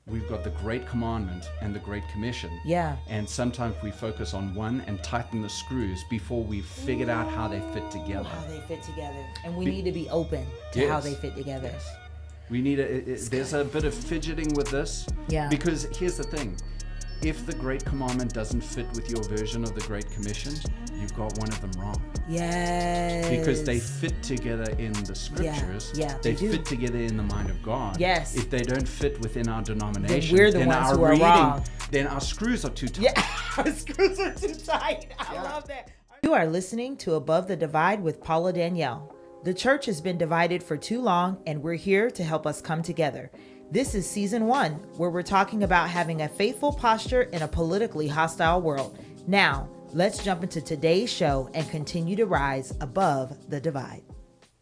we've got the Great Commandment and the Great Commission. Yeah. And sometimes we focus on one and tighten the screws before we've figured out how they fit together. How they fit together. And we need to be open to how they fit together. Yes. We need there's a bit of fidgeting with this. Yeah. Because here's the thing. If the Great Commandment doesn't fit with your version of the Great Commission, you've got one of them wrong. Yes. Because they fit together in the scriptures. Yeah, they fit together in the mind of God. Yes. If they don't fit within our denomination, then we're the ones who are wrong. Then our screws are too tight. Yeah, our screws are too tight. I love that. You are listening to Above the Divide with Paula Dannielle. The church has been divided for too long, and we're here to help us come together. This is season 1, where we're talking about having a faithful posture in a politically hostile world. Now, let's jump into today's show and continue to rise above the divide.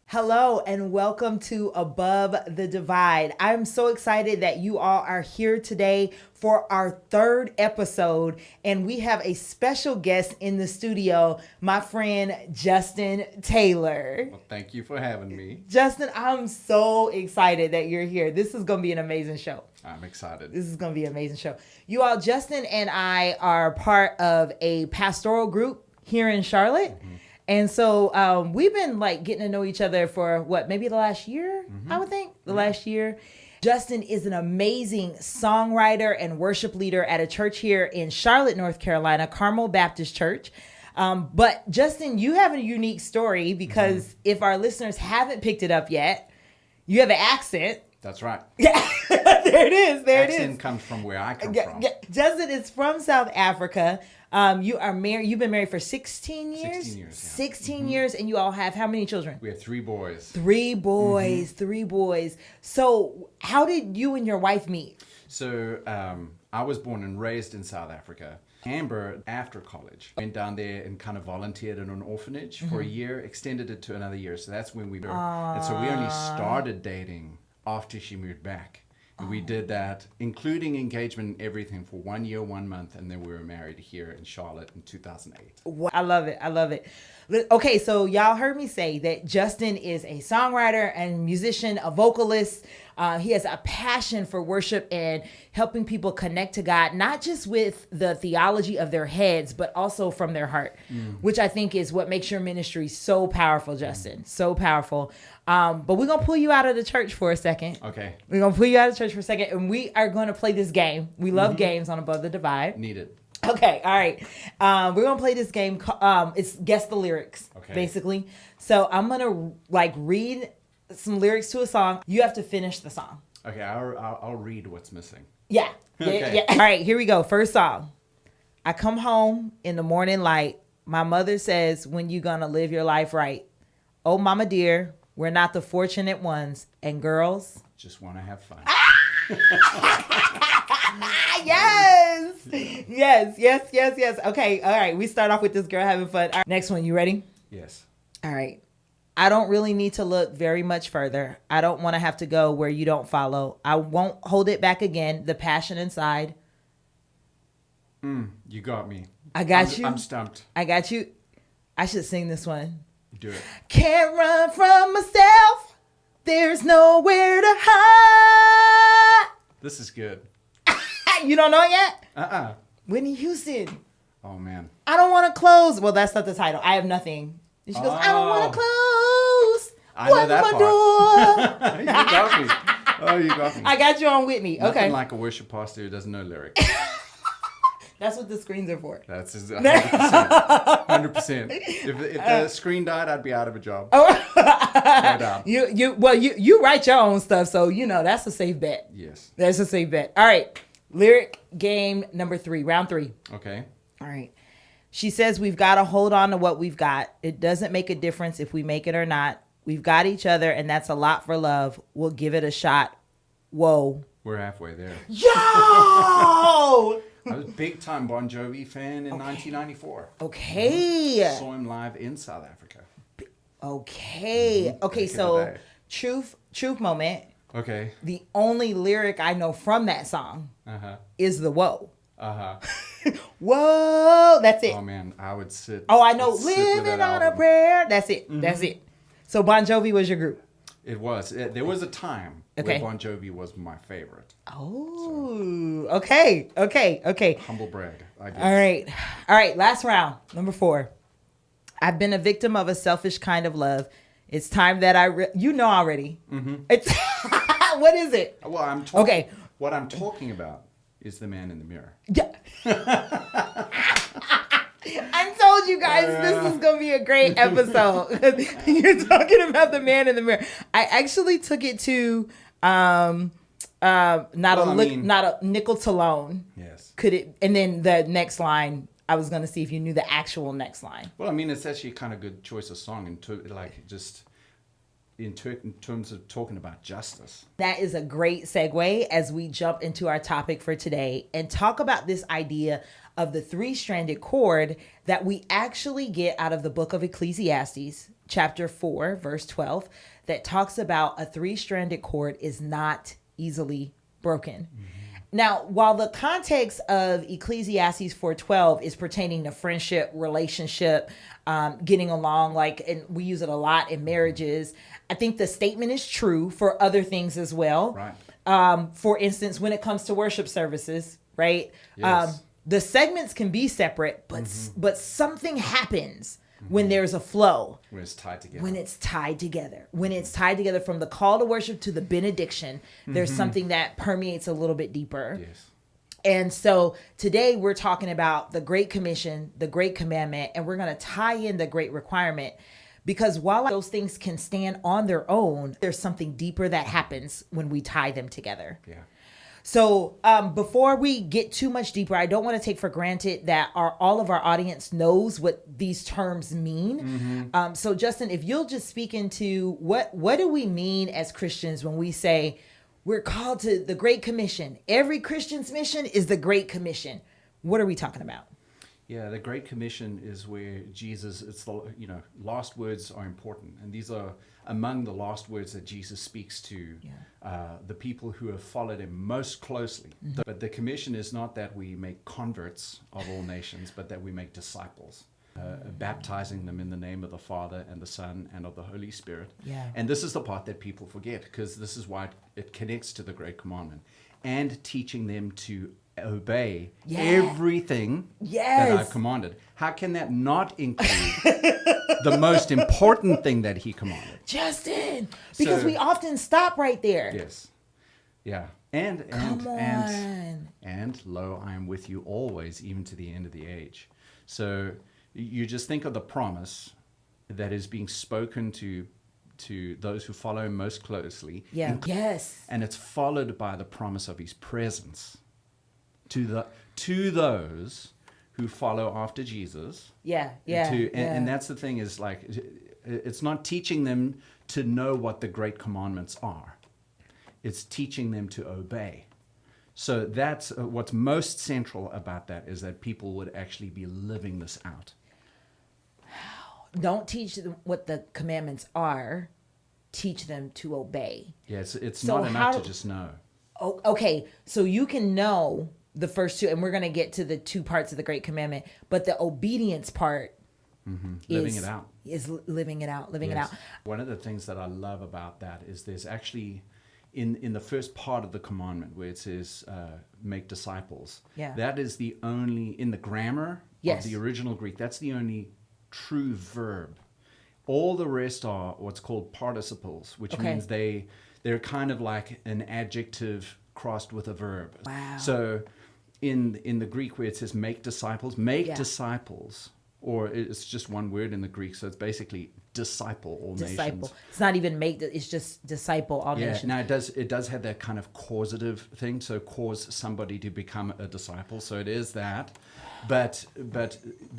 Hello and welcome to Above the Divide. I'm so excited that you all are here today for our 3rd episode, and we have a special guest in the studio, my friend Justin Taylor. Well, thank you for having me. Justin, I'm so excited that you're here. This is going to be an amazing show. I'm excited. This is going to be an amazing show. You all, Justin and I are part of a pastoral group here in Charlotte. Mm-hmm. And so we've been getting to know each other for maybe the last year, I would think, last year. Justin is an amazing songwriter and worship leader at a church here in Charlotte, North Carolina, Carmel Baptist Church. But Justin, you have a unique story because if our listeners haven't picked it up yet, you have an accent. That's right. Yeah, there it is. Accent comes from where I come from. Justin is from South Africa. You are married. You've been married for 16 years? 16 years, yeah. 16 years, and you all have how many children? We have 3 boys. 3 boys, 3 boys. So how did you and your wife meet? So I was born and raised in South Africa. Amber, after college, went down there and kind of volunteered in an orphanage for a year, extended it to another year. So that's when we were. And so we only started dating after she moved back. And we did that, including engagement and everything, for 1 year, 1 month, and then we were married here in Charlotte in 2008. Wow, I love it. I love it. Okay, so y'all heard me say that Justin is a songwriter and musician, a vocalist. He has a passion for worship and helping people connect to God, not just with the theology of their heads, but also from their heart, which I think is what makes your ministry so powerful, Justin. So powerful. But we're going to pull you out of the church for a second. Okay. We're going to pull you out of the church for a second, and we are going to play this game. We love games on Above the Divide. Need it. Okay, all right. We're going to play this game. It's Guess the Lyrics, basically. So I'm going to read some lyrics to a song. You have to finish the song. Okay, I'll read what's missing. Yeah. Okay. Yeah. All right, here we go. First song. I come home in the morning light. My mother says, when you going to live your life right? Oh, mama dear, we're not the fortunate ones. And girls just want to have fun. Yes. Okay, all right. We start off with this girl having fun. All right, next one, you ready? Yes. All right. I don't really need to look very much further. I don't want to have to go where you don't follow. I won't hold it back again. The passion inside. You got me. I got you. I'm stumped. I got you. I should sing this one. Do it. Can't run from myself. There's nowhere to hide. This is good. You don't know it yet? Whitney Houston. Oh, man. I don't want to close. Well, that's not the title. I have nothing. And she goes, I don't want to close. I know that part. You got me. Oh, you got me. I got you on Whitney. Nothing Okay. like a worship pastor who doesn't know lyrics. That's what the screens are for. That's 100%. 100%. If the screen died, I'd be out of a job. No doubt. You write your own stuff, so that's a safe bet. Yes. That's a safe bet. All right. Lyric game number 3, round 3. Okay. All right. She says we've got to hold on to what we've got. It doesn't make a difference if we make it or not. We've got each other, and that's a lot for love. We'll give it a shot. Whoa. We're halfway there. Yo! I was a big time Bon Jovi fan in 1994. Okay. Saw him live in South Africa. Okay. Okay, so truth moment. Okay. The only lyric I know from that song is the whoa. Whoa. That's it. Oh, man. I would sit. Oh, I know. Living on a prayer. That's it. That's it. So Bon Jovi was your group? It was. There was a time where Bon Jovi was my favorite. Oh, Ooh, okay. Humble brag, I guess. All right. Last round, number 4. I've been a victim of a selfish kind of love. It's time that you know already. Mm-hmm. It's what is it? Well, okay. What I'm talking about is the man in the mirror. Yeah. I told you guys this is going to be a great episode. You're talking about the man in the mirror. I actually took it to not a nickel to loan. Yes. Could it? And then the next line, I was going to see if you knew the actual next line. Well, I mean, it's actually kind of good choice of song in terms of talking about justice. That is a great segue as we jump into our topic for today and talk about this idea of the 3-stranded cord that we actually get out of the book of Ecclesiastes, chapter 4, verse 12, that talks about a 3-stranded cord is not easily broken. Mm-hmm. Now, while the context of Ecclesiastes 4:12 is pertaining to friendship, relationship, getting along, and we use it a lot in marriages, I think the statement is true for other things as well. Right. For instance, when it comes to worship services, right? Yes. The segments can be separate, but something happens when there's a flow. When it's tied together. When it's tied together from the call to worship to the benediction, there's something that permeates a little bit deeper. Yes. And so today we're talking about the Great Commission, the Great Commandment, and we're going to tie in the Great Requirement, because while those things can stand on their own, there's something deeper that happens when we tie them together. Yeah. So before we get too much deeper, I don't want to take for granted that all of our audience knows what these terms mean. Mm-hmm. So Justin, if you'll just speak into what do we mean as Christians when we say we're called to the Great Commission? Every Christian's mission is the Great Commission. What are we talking about? Yeah, the Great Commission is where Jesus, last words are important. And these are among the last words that Jesus speaks to the people who have followed him most closely. Mm-hmm. But the commission is not that we make converts of all nations, but that we make disciples, baptizing them in the name of the Father and the Son and of the Holy Spirit. Yeah. And this is the part that people forget, because this is why it connects to the Great Commandment, and teaching them to obey everything that I've commanded. How can that not include the most important thing that he commanded? Justin, because we often stop right there. Yes. Yeah. And lo, I am with you always, even to the end of the age. So you just think of the promise that is being spoken to those who follow him most closely. Yeah. Yes. And it's followed by the promise of his presence to those who follow after Jesus. And that's the thing, is it's not teaching them to know what the great commandments are. It's teaching them to obey. So that's what's most central about that, is that people would actually be living this out. Don't teach them what the commandments are. Teach them to obey. Yeah, it's not enough to just know. Oh, okay, so you can know the first two, and we're going to get to the 2 parts of the Great Commandment, but the obedience part living it out. Is living it out. One of the things that I love about that is there's actually, in the first part of the commandment where it says make disciples, that is the only, in the grammar of the original Greek, that's the only true verb. All the rest are what's called participles, which means they're kind of like an adjective crossed with a verb. Wow. So in the Greek where it says make disciples, disciples, or it's just one word in the Greek, so it's basically disciple all nations. It's not even it's just disciple all nations. Now it does have that kind of causative thing, so cause somebody to become a disciple. So it is that. But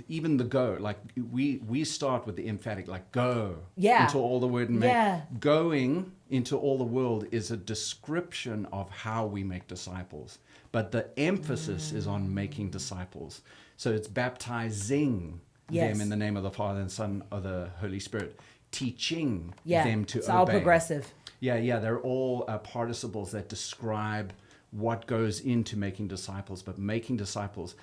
even the go, like we start with the emphatic, like go into all the word and make. Going into all the world is a description of how we make disciples. But the emphasis is on making disciples. So it's baptizing them in the name of the Father and Son of the Holy Spirit, teaching them to obey. It's all progressive. Yeah, they're all participles that describe what goes into making disciples, but making disciples,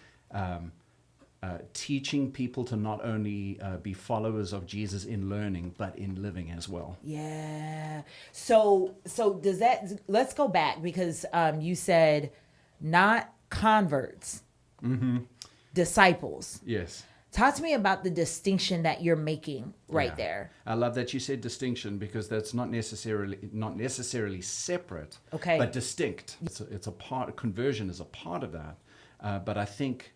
teaching people to not only be followers of Jesus in learning, but in living as well. Yeah. So does that, let's go back, because you said not converts, disciples. Yes. Talk to me about the distinction that you're making right there. I love that you said distinction, because that's not necessarily separate, Okay. but distinct. It's a part. Conversion is a part of that. But I think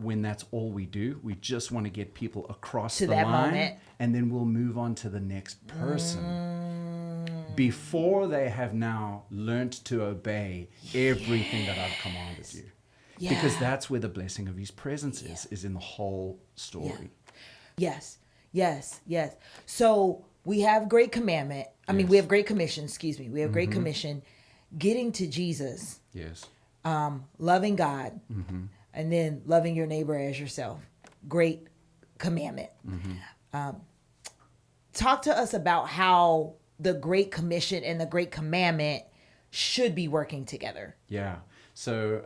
when that's all we do, we just want to get people across To the that line, moment. and then we'll move on to the next person before they have now learned to obey everything that I've commanded you. Yeah. Because that's where the blessing of his presence is in the whole story. Yes. So we have Great Commandment. We have Great Commission, excuse me. We have Great Commission, getting to Jesus, Yes. loving God, and then loving your neighbor as yourself. Great Commandment. Talk to us about how the Great Commission and the Great Commandment should be working together. Yeah. So,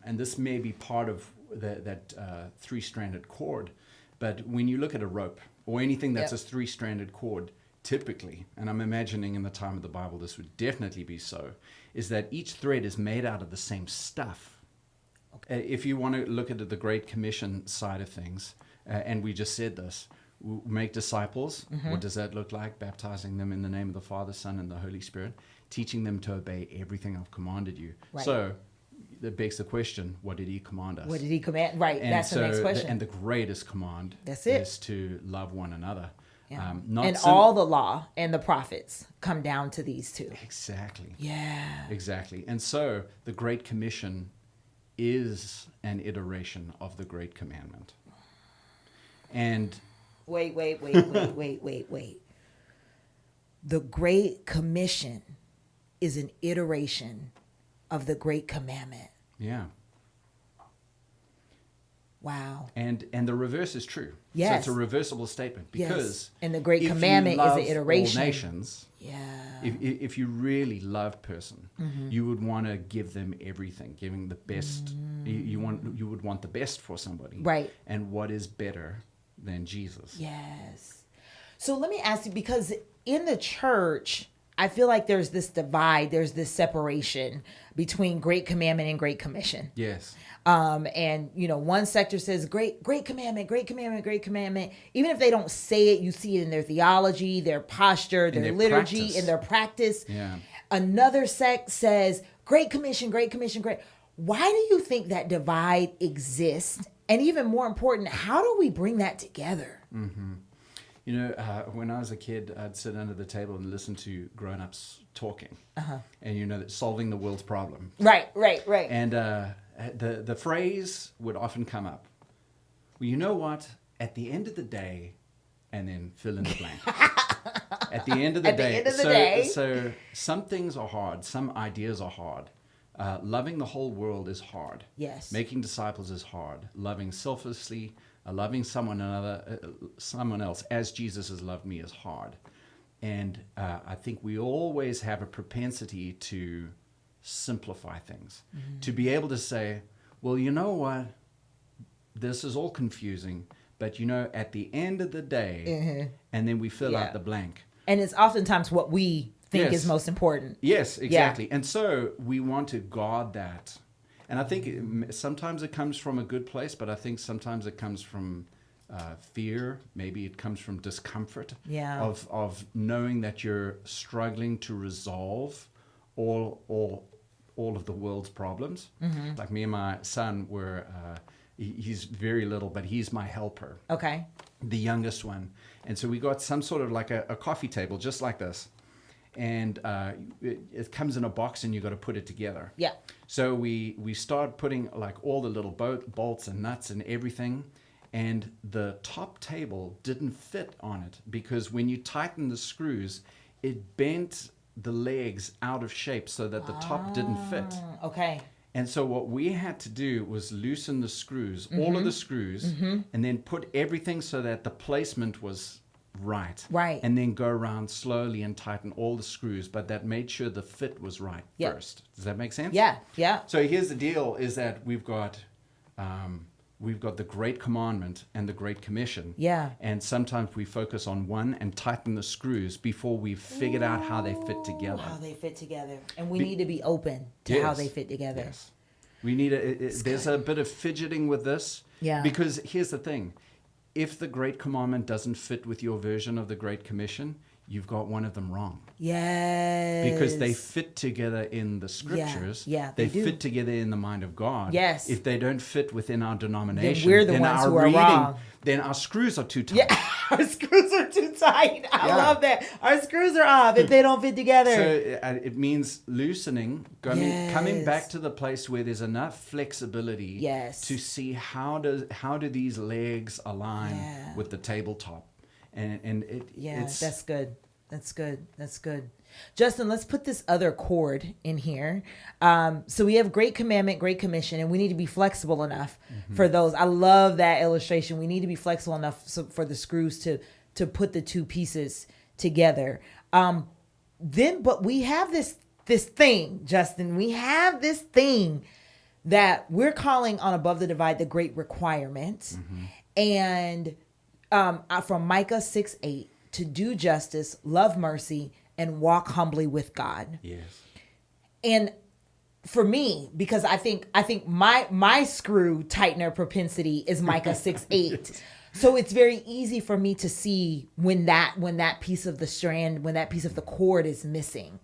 and this may be part of that three-stranded cord, but when you look at a rope or anything that's a three-stranded cord, typically, and I'm imagining in the time of the Bible this would definitely be so, is that each thread is made out of the same stuff. Okay. If you want to look at the Great Commission side of things, and we just said this, make disciples. What does that look like? Baptizing them in the name of the Father, Son, and the Holy Spirit, teaching them to obey everything I've commanded you. Right. So that begs the question, what did he command us? What did he command? Right, And that's so the next question. and the greatest command is to love one another. Yeah. Not all the law and the prophets come down to these two. Exactly. Yeah. Exactly. And so the Great Commission is an iteration of the Great Commandment. And Wait. The Great Commission is an iteration of the Great Commandment. yeah. Wow. And the reverse is true. Yes. So it's a reversible statement, because And the Great if you Commandment is love an iteration. all nations, Yeah. if you really love person, you would want to give them everything, giving the best. You would want the best for somebody. Right. And what is better than Jesus? Yes. So let me ask you, because in the church, I feel like there's this divide, there's this separation between Great Commandment and Great Commission. Yes. And one sector says great commandment, great commandment, great commandment. Even if they don't say it, you see it in their theology, their posture, their liturgy, practice. in their practice. Yeah. Another sect says great commission, great commission, great. Why do you think that divide exists? And even more important, how do we bring that together? When I was a kid, I'd sit under the table and listen to grown-ups talking. And that solving the world's problem. Right. And the phrase would often come up. Well, you know what? At the end of the day, and then fill in the blank. At the end of the day. So some things are hard. Some ideas are hard. Loving the whole world is hard. Yes. Making disciples is hard. Loving selflessly, loving someone else as Jesus has loved me is hard. And I think we always have a propensity to simplify things, to be able to say, well, you know what? This is all confusing, but at the end of the day, and then we fill out the blank. And it's oftentimes what we think is most important. Yes, exactly. And so we want to guard that. And I think sometimes it comes from a good place, but I think sometimes it comes from fear. Maybe it comes from discomfort of knowing that you're struggling to resolve all of the world's problems. Like me and my son were, he's very little, but he's my helper. Okay. The youngest one. And so we got some sort of like a coffee table, just like this. And it comes in a box and you got to put it together. Yeah. So we start putting like all the little bolts and nuts and everything. And the top table didn't fit on it because when you tighten the screws, it bent the legs out of shape so that the top didn't fit. Okay. And so what we had to do was loosen the screws, all of the screws, and then put everything so that the placement was right. Right. And then go around slowly and tighten all the screws, but that made sure the fit was right first. Does that make sense? Yeah, yeah. So here's the deal, is that we've got the Great Commandment and the Great Commission. Yeah. And sometimes we focus on one and tighten the screws before we've figured out how they fit together. How they fit together. And we need to be open to how they fit together. Yes. We need there's a bit of fidgeting with this. Yeah. Because here's the thing. If the Great Commandment doesn't fit with your version of the Great Commission, you've got one of them wrong. Yes. Because they fit together in the scriptures. Yeah, they do. fit together in the mind of God. Yes. If they don't fit within our denomination, then we're the ones who are wrong. Then our screws are too tight. Yeah, our screws are too tight. I love that. Our screws are off if they don't fit together. So it means loosening, coming back to the place where there's enough flexibility to see how do these legs align with the tabletop. It's that's good. That's good. That's good. Justin, let's put this other chord in here. So we have Great Commandment, Great Commission, and we need to be flexible enough for those. I love that illustration. We need to be flexible enough for the screws to put the two pieces together. But we have this thing, Justin. We have this thing that we're calling on Above the Divide the Great Requirement. And from Micah 6:8, to do justice, love mercy, and walk humbly with God. Yes. And for me, because I think my screw tightener propensity is Micah 6:8. So it's very easy for me to see when that piece of the strand, when that piece of the cord is missing.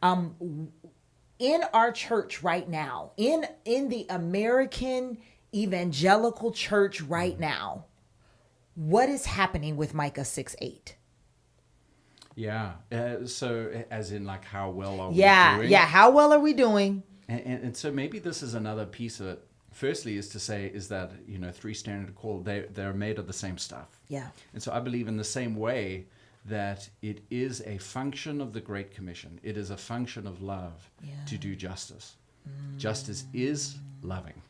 In our church right now, in the American evangelical church right now, what is happening with Micah 6:8? Yeah. So as in like how well are we doing? Yeah. How well are we doing? And so maybe this is another piece of it. Firstly is to say is that, three standard call, they're made of the same stuff. Yeah. And so I believe in the same way that it is a function of the Great Commission. It is a function of love to do justice. Justice is loving.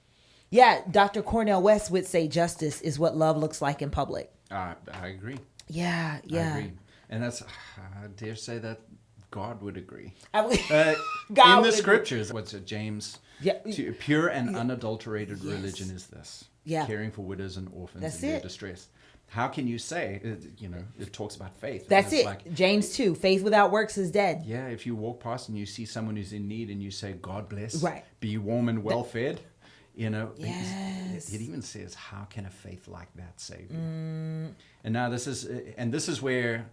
Yeah, Dr. Cornel West would say justice is what love looks like in public. I agree. Yeah. I agree. And I dare say that God would agree. God in the scriptures, agree. What's it, James? Yeah. Pure and unadulterated religion is this. Yeah. Caring for widows and orphans in their distress. How can you say, it talks about faith. That's it. Like, James 2, faith without works is dead. Yeah, if you walk past and you see someone who's in need and you say, God bless, right. Be warm and well fed. Yes. It even says, how can a faith like that save you? And now this is where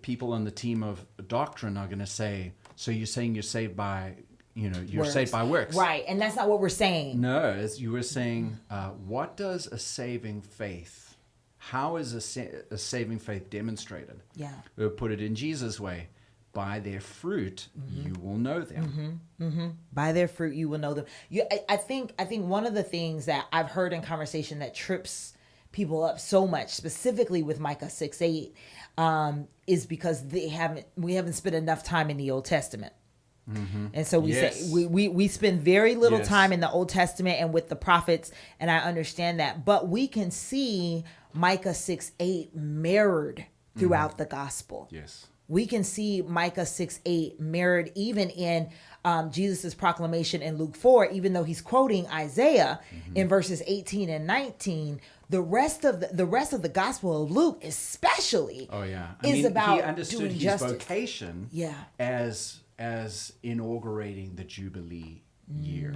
people on the team of doctrine are going to say, so you're saying you're saved by, you're saved by works. Right, and that's not what we're saying. No, as you were saying, what does a saving faith, how is a saving faith demonstrated? Yeah. We'll put it in Jesus' way. By their fruit, you will know them. By their fruit, you will know them. I think one of the things that I've heard in conversation that trips people up so much, specifically with Micah 6:8, is because we haven't spent enough time in the Old Testament. And so we say we spend very little time in the Old Testament and with the prophets, and I understand that, but we can see Micah 6:8 mirrored throughout the gospel. Yes. We can see Micah 6:8 mirrored even in Jesus' proclamation in Luke 4, even though he's quoting Isaiah in verses 18 and 19. The rest of the Gospel of Luke, especially, is about he understood doing his justice. vocation as inaugurating the Jubilee year.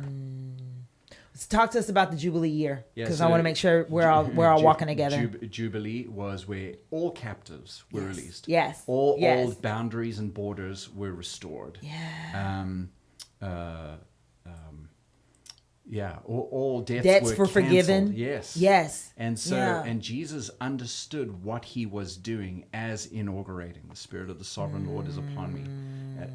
Talk to us about the Jubilee year, because so I want to make sure we're all walking together. Jubilee was where all captives were released. Yes. All old boundaries and borders were restored. All debts were forgiven. Yes. And so, and Jesus understood what he was doing as inaugurating. The Spirit of the Sovereign Lord is upon me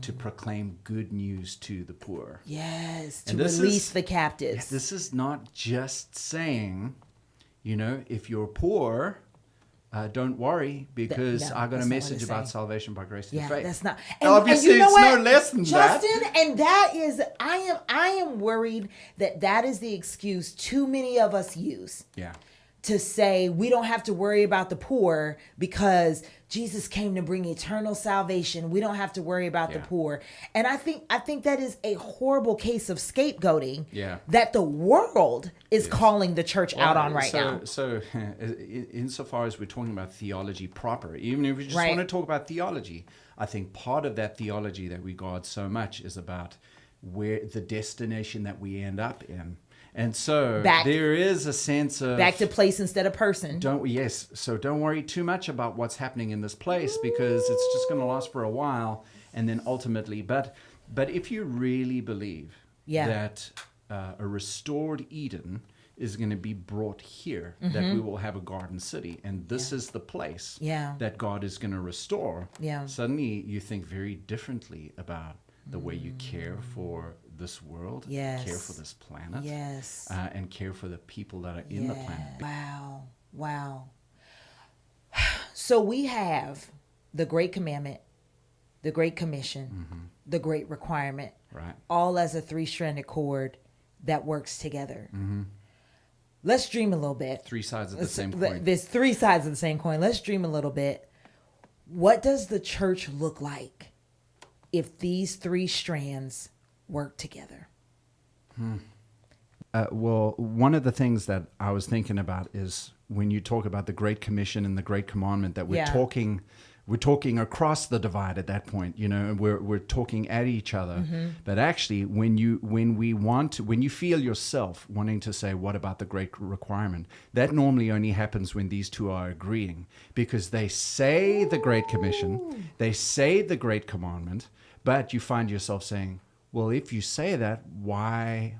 to proclaim good news to the poor. Yes, to release the captives. This is not just saying, if you're poor, don't worry, because I got a message about salvation by grace through faith. That's not. Obviously, it's no less than that. Justin, and that is, I am worried that is the excuse too many of us use. Yeah. To say we don't have to worry about the poor because Jesus came to bring eternal salvation. We don't have to worry about the poor. And I think that is a horrible case of scapegoating that the world is calling the church out on now. So insofar as we're talking about theology proper, even if we just want to talk about theology, I think part of that theology that we guard so much is about where the destination that we end up in. And so Back- there is a sense of Back to place instead of person. So don't worry too much about what's happening in this place, because it's just going to last for a while, and then ultimately. But if you really believe that a restored Eden is going to be brought here, that we will have a garden city, and this is the place that God is going to restore, suddenly you think very differently about the way you care for this world, care for this planet, and care for the people that are in the planet. Wow. So we have the Great Commandment, the Great Commission, the Great Requirement, all as a three-stranded cord that works together. Let's dream a little bit. Three sides of the same coin. There's three sides of the same coin. Let's dream a little bit. What does the church look like if these three strands work together? Well, one of the things that I was thinking about is when you talk about the Great Commission and the Great Commandment, that we're talking across the divide at that point, and we're talking at each other. But actually, when you feel yourself wanting to say, what about the Great Requirement? That normally only happens when these two are agreeing, because they say the Great Commission, they say the Great Commandment, but you find yourself saying, well, if you say that, why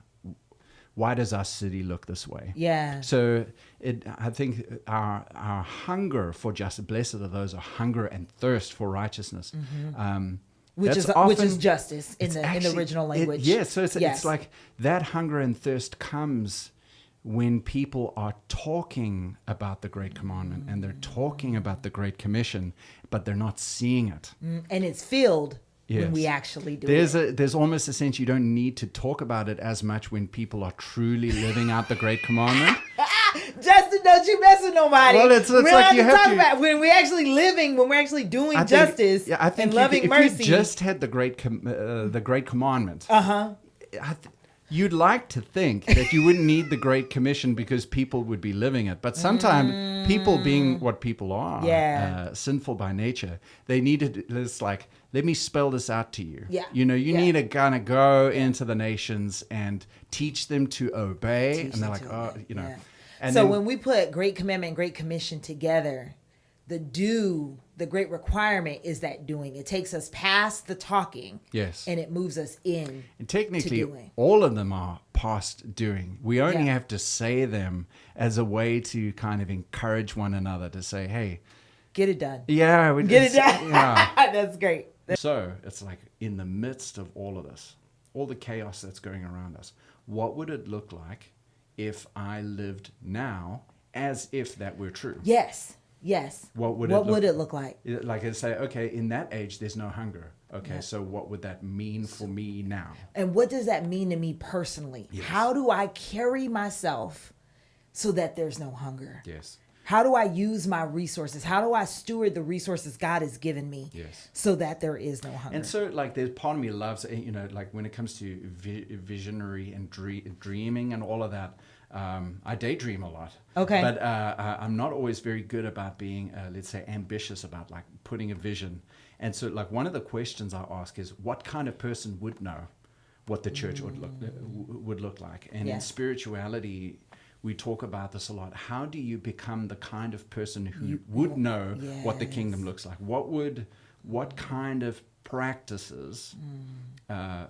does our city look this way? So I think our hunger for justice, blessed are those who hunger and thirst for righteousness. Which is justice in the original language. So it's like that hunger and thirst comes when people are talking about the Great Commandment and they're talking about the Great Commission, but they're not seeing it. And it's filled when we actually do it. There's almost a sense you don't need to talk about it as much when people are truly living out the Great Commandment. Justin, don't you mess with nobody. Well, it's like you have talk to about when we're actually living, when we're actually doing justice and loving mercy. If you just had the Great Commandment, you'd like to think that you wouldn't need the Great Commission because people would be living it. But sometimes people, being what people are, sinful by nature, they needed. It's like, let me spell this out to you. You need to kind of go into the nations and teach them to obey. And they're like, And so when we put Great Commandment and Great Commission together, the Great Requirement is that doing. It takes us past the talking. And it moves us in. And technically, all of them are past doing. We only have to say them as a way to kind of encourage one another to say, hey, get it done. Get it done. That's great. So it's like, in the midst of all of this, all the chaos that's going around us, what would it look like if I lived now as if that were true? Yes. What would it look like? Like I say, okay, in that age, there's no hunger. Okay, so what would that mean for me now? And what does that mean to me personally? How do I carry myself so that there's no hunger? How do I use my resources? How do I steward the resources God has given me so that there is no hunger? And so, like, there's part of me loves, like when it comes to visionary and dreaming and all of that, I daydream a lot. But I'm not always very good about being, let's say, ambitious about, like, putting a vision. And so, like, one of the questions I ask is, what kind of person would know what the church would look like? And in spirituality, we talk about this a lot. How do you become the kind of person who would know what the kingdom looks like? What kind of practices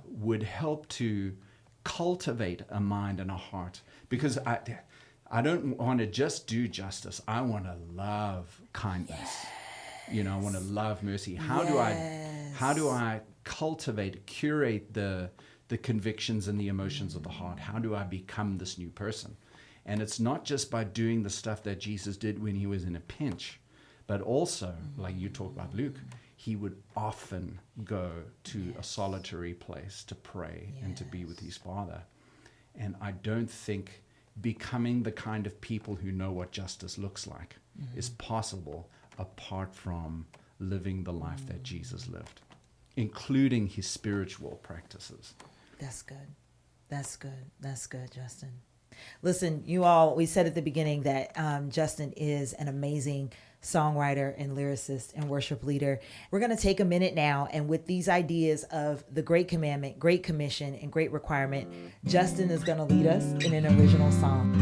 would help to cultivate a mind and a heart? Because I don't want to just do justice. I want to love kindness. I want to love mercy. How do I cultivate, curate the convictions and the emotions of the heart? How do I become this new person? And it's not just by doing the stuff that Jesus did when he was in a pinch, but also, like you talk about Luke, he would often go to a solitary place to pray and to be with his Father. And I don't think becoming the kind of people who know what justice looks like is possible apart from living the life that Jesus lived, including his spiritual practices. That's good, Justin. Listen, you all, we said at the beginning that Justin is an amazing songwriter and lyricist and worship leader. We're going to take a minute now, and with these ideas of the Great Commandment, Great Commission, and Great Requirement, Justin is going to lead us in an original song.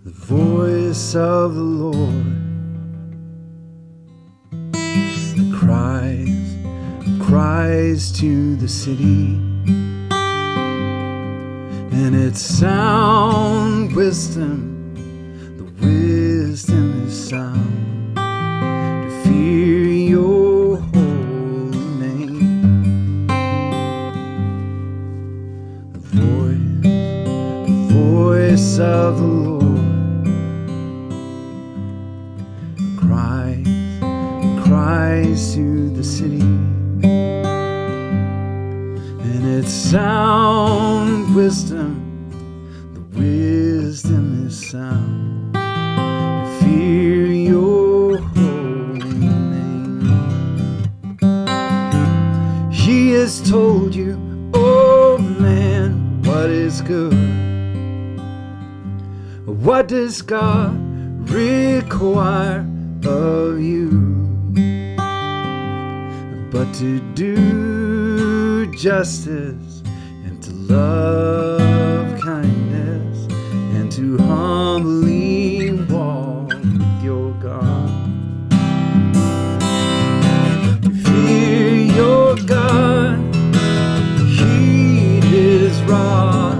The voice of the Lord, cries to the city, and its sound wisdom, the wisdom is sound, to fear your holy name. The voice of the Lord cries to the city, and its sound wisdom, the wisdom is sound, to fear your holy name. He has told you, oh man, what is good? What does God require of you? But to do justice, and to love kindness, and to humbly walk with your God. To fear your God, heed his rod.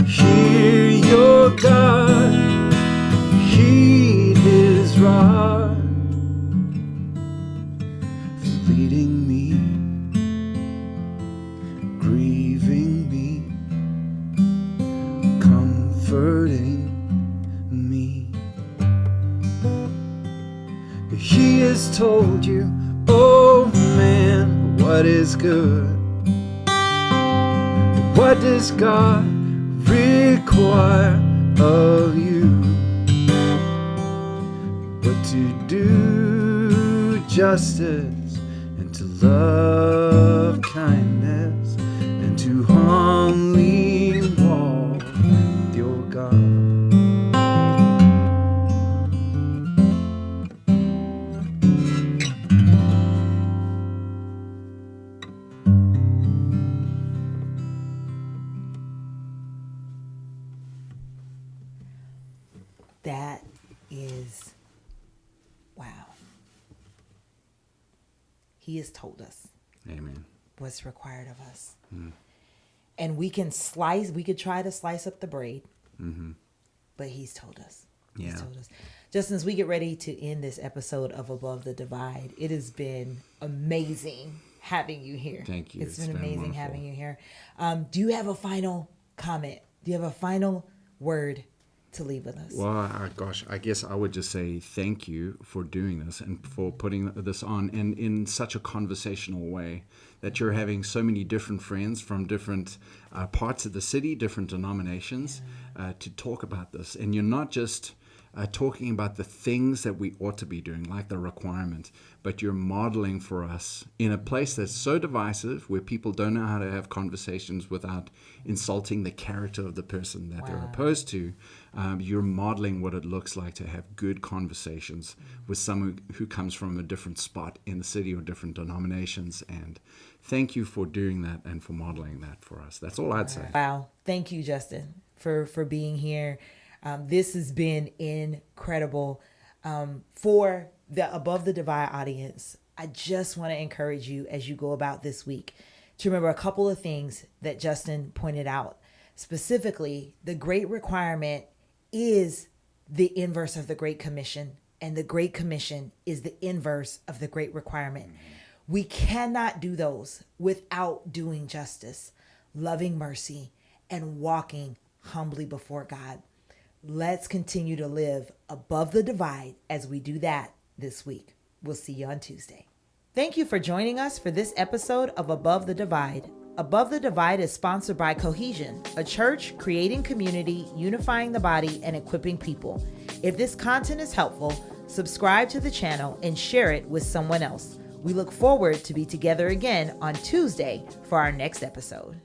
Hear your God, heed his rod. Leading me, grieving me, comforting me. He has told you, oh man, what is good? What does God require of you? But to do justice, and to love kindness, and to humbly walk with your God. That is, wow. He has told us. Amen. What's required of us. And we could try to slice up the braid, but he's told us. Yeah. He's told us. Justin, as we get ready to end this episode of Above the Divide, it has been amazing having you here. Thank you. It's been amazing wonderful. having you here. Do you have a final comment? Do you have a final word to leave with us? Well, I guess I would just say thank you for doing this and for putting this on and in such a conversational way, that you're having so many different friends from different parts of the city, different denominations, to talk about this. And you're not just talking about the things that we ought to be doing, like the requirement, but you're modeling for us in a place that's so divisive, where people don't know how to have conversations without insulting the character of the person that they're opposed to. You're modeling what it looks like to have good conversations with someone who comes from a different spot in the city or different denominations. And thank you for doing that and for modeling that for us. That's all I'd say. Wow. Thank you, Justin, for being here. This has been incredible. For the Above the Divide audience, I just want to encourage you as you go about this week to remember a couple of things that Justin pointed out. Specifically, the Great Requirement is the inverse of the Great Commission, and the Great Commission is the inverse of the Great Requirement. We cannot do those without doing justice, loving mercy, and walking humbly before God. Let's continue to live above the divide as we do that this week. We'll see you on Tuesday. Thank you for joining us for this episode of Above the Divide. Above the Divide is sponsored by Cohesion, a church creating community, unifying the body, and equipping people. If this content is helpful, subscribe to the channel and share it with someone else. We look forward to be together again on Tuesday for our next episode.